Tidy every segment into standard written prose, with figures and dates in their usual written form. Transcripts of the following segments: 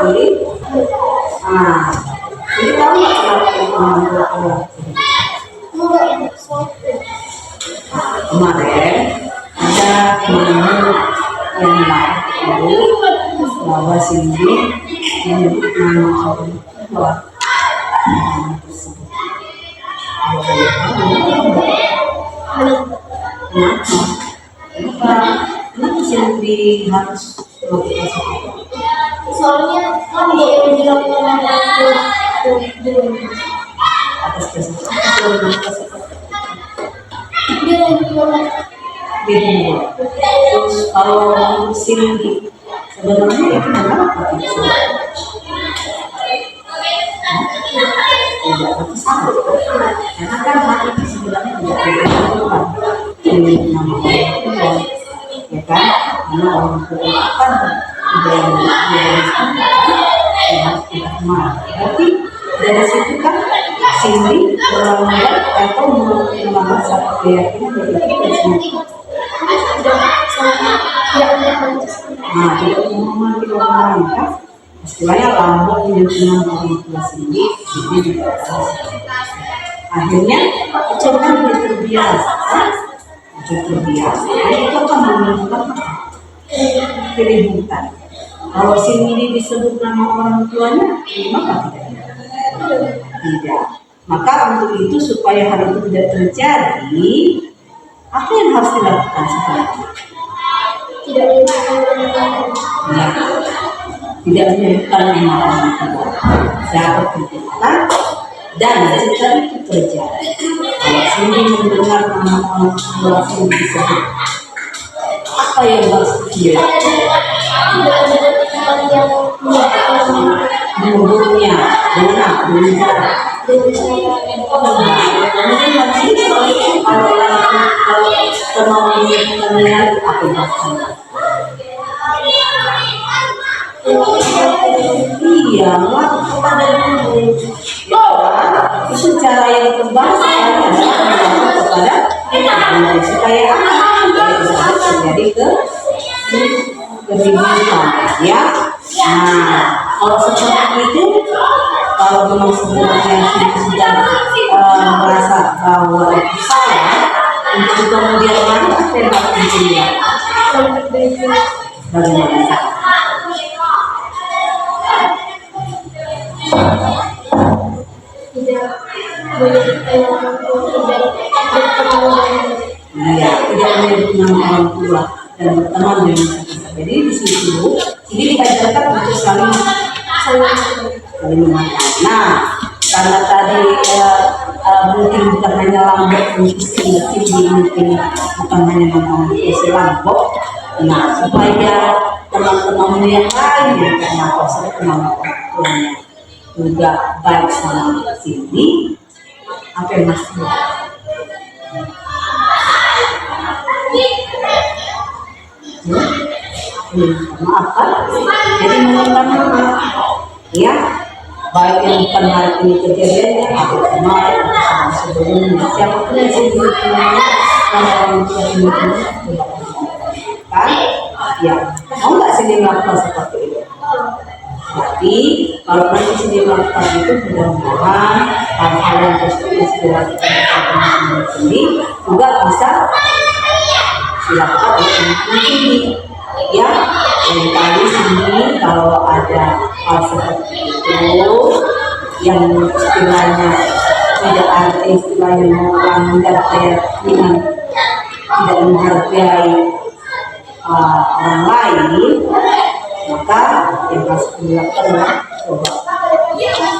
Cindy? Nah, jadi kamu nggak kenapa mengambil Allah? Kemarin ada temanmu yang lalu bahwa Cindy menyebut nama orang tua tersebut. Kenapa Cindy harus melakukan seperti itu? Soalnya kan dia yang bilang Atas dasar dia yang bilang terus kalau Cindy sebenarnya itu kenapa tidak sama? Karena kan hal itu sebenarnya tidak dilakukan di nama orang tua, ya kan? Karena orang tua itu kan tidak tidak marah. Berarti dari situ kan Cindy melanggar atau melanggar satu keyakinan dari kita. Nah, tidak menghormati orang lain kan? Istilahnya lambok dengan orang tua sendiri, jadi juga akhirnya kecil kan dia terbiasa, itu akan menimbulkan keributan. Kalau sendiri disebut nama orang tuanya, maka tidak. Maka untuk itu supaya hal itu tidak terjadi, apa yang harus dilakukan sebenarnya? Tidak menyebutkan nama orang tua, dapat ditentukan. Dan jika itu terjadi, kalau sendiri mendengar nama orang tua sendiri disebut, apa yang harus dia menurutnya dengan iya, kepada guru itu cara yang terbaik kepada guru supaya terjadi keributan, ya. Nah, kalau seperti itu, kalau memang sebenarnya sudah merasa bahwa itu salah, untuk kemudian hari apa yang harus dijadikan? Bagaimana? Iya, tidak menyebut nama orang tua dan berteman dengan kita. Jadi di situ ini dikajarkan untuk saling memaafkan. Nah, karena tadi mungkin bukan hanya lambok, mungkin bukan hanya ngomong isi lambok. Nah, supaya teman-temanmu yang lain yang kenapa saya kenal orang tuanya juga baik sama sini, apa yang masih maafkan, jadi meminta maaf, ya, baik yang bukan hari ini kejadiannya atau kemarin atau sebelumnya, siapapun yang sebelumnya kalau orang tua ini kan, ya, mau nggak sendiri melakukan seperti itu? Tapi kalau nanti sendiri melakukan itu mudah-mudahan hal-hal yang positif dilakukan teman-teman sendiri juga bisa dilakukan oleh teman-teman sendiri. Ya, yang tadi sini kalau ada hal seperti itu yang istilahnya tidak ada istilahnya melanggar keyakinan, tidak menghargai orang lain, maka yang harus dilakukan adalah coba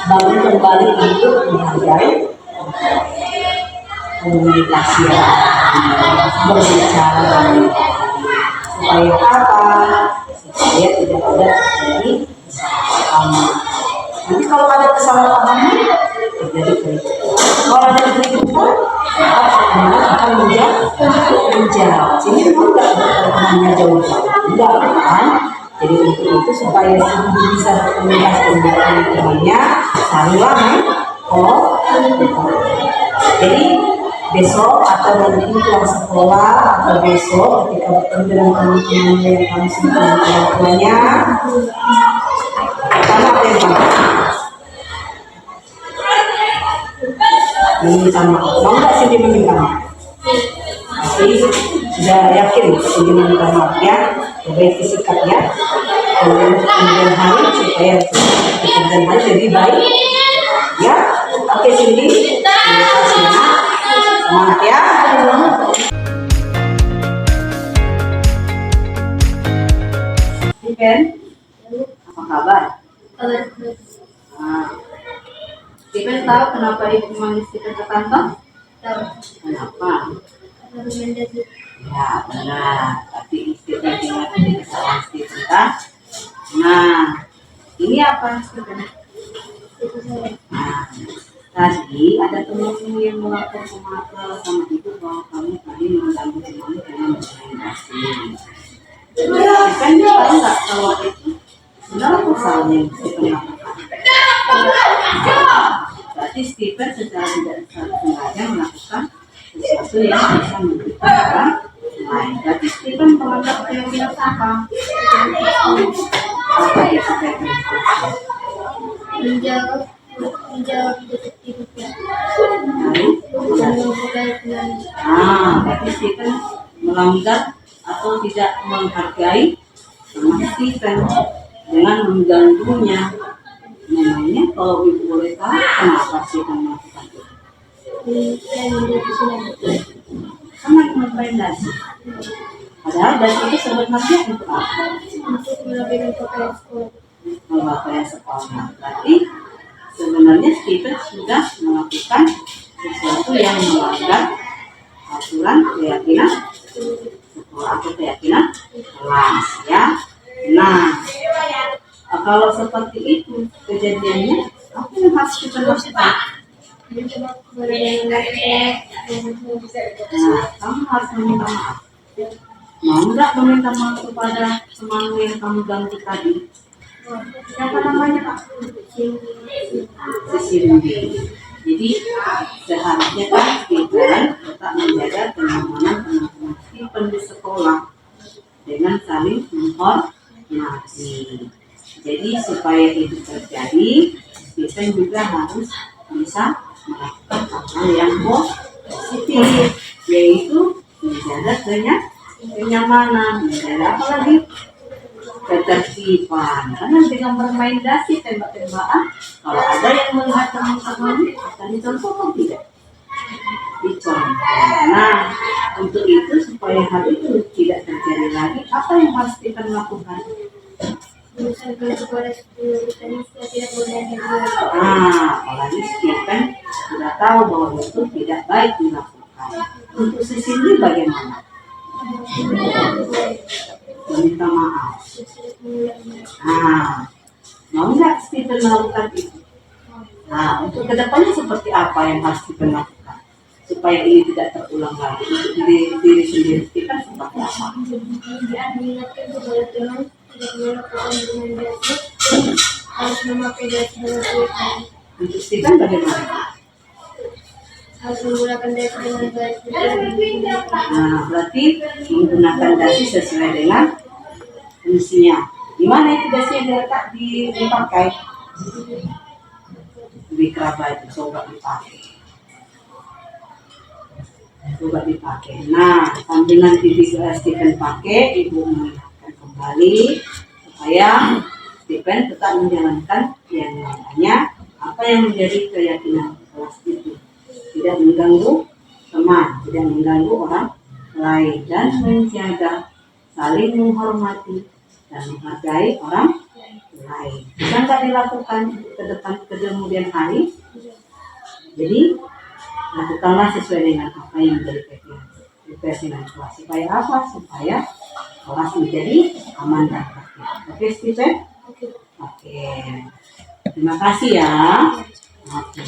bangun kembali untuk menghargai komunikasi berbicara supaya apa? Supaya tidak ada terjadi kesalahpahaman. Nanti kalau ada kesalahpahaman terjadi keributan. Kalau ada keributan, akan menjauh. Jadi memang nggak bertemannya jauh-jauh, enggak kan? Jadi untuk itu supaya sendiri bisa berkomunikasi dengan temannya, salulah jadi besok atau nanti pulang sekolah atau besok ketika bertemu dengan teman-teman yang kamu sebut dengan orang tuanya, kamu apa yang kamu meminta maaf? Mau nggak Cindy meminta maaf? Pasti sudah yakin Cindy meminta maaf ya. Perbaiki sikap ya. Kemudian hari supaya kemudian hari lebih baik ya. Oke Cindy, terima kasih ya. Semangat ya. Steven, apa kabar? Nah, Steven tahu kenapa ibu memanggil Steven ke kantor? Kenapa? Ya benar, tapi Steven ingat kesalahan Steven kan? Nah, ini apa Steven? Nah, tadi ada temanmu yang melapor sama ibu bahwa kamu tadi mengganggu temanmu dengan bermain Steven tahu nggak kalau itu benar kesalahan yang Steven lakukan? Berarti Steven secara tidak sengaja melakukan sesuatu yang bisa merugikan orang lain. Berarti Steven melanggar keyakinan apa? Apa itu keyakinan? Menjawab detektifnya. Berarti Steven melanggar atau tidak menghargai sama Steven dengan mengganggunya. Memangnya kalau ibu boleh tahu kenapa Steven melakukan itu? Sama ngapain dasi? Padahal dasi itu sebenarnya untuk apa? Untuk melakukan pakaian sekolah. Pakaian sekolah. Berarti sebenarnya Steven sudah melakukan sesuatu yang melanggar aturan keyakinan sekolah atau keyakinan kelas ya. Nah, kalau seperti itu kejadiannya, apa yang harus kita lakukan? Nah, kamu harus meminta maaf. Mau nggak meminta maaf kepada temanmu yang kamu ganggu tadi? Siapa namanya Pak? Cindy. Jadi seharusnya kan Steven tetap menjaga kenyamanan teman-teman Steven di sekolah dengan saling menghormati. Jadi supaya itu terjadi, Steven juga harus bisa melakukan hal yang positif, yaitu menjaga kenyamanan, menjaga apa lagi? Ketertiban. Karena dengan bermain dasi tembak-tembakan, kalau ada yang melihat teman-teman akan dicontoh atau tidak? Dicontoh. Nah, untuk itu supaya hal itu tidak terjadi lagi, apa yang harus kita lakukan? Apalagi Steven sudah tahu bahwa itu tidak baik dilakukan. Untuk si Cindy bagaimana? Meminta maaf. Mau nggak Steven melakukan itu? Untuk kedepannya seperti apa yang harus Steven lakukan supaya ini tidak terulang lagi? Untuk diri sendiri Steven seperti apa? Mengingatkan kepada teman tidak melakukan dengan dasi, harus memakai dasi dengan baik. Untuk Steven bagaimana? Harus menggunakan dasi dengan baik. Berarti menggunakan dasi sesuai dengan fungsinya. Di mana itu dasi yang dipakai? Di kerabat, coba dipakai. Nah, sambil nanti Steven pakai, ibu mengingatkan kembali supaya Steven tetap menjalankan yang namanya apa yang menjadi keyakinan kelas itu. Tidak mengganggu teman, tidak mengganggu orang lain, dan menjaga saling menghormati dan menghargai orang lain. Bisa nggak dilakukan ke depan kemudian hari? Jadi lakukanlah sesuai dengan apa yang menjadi keyakinan kelas. Supaya apa? Supaya kelas menjadi aman dan tertib. Oke, Steven? Oke. Terima kasih ya. Oke.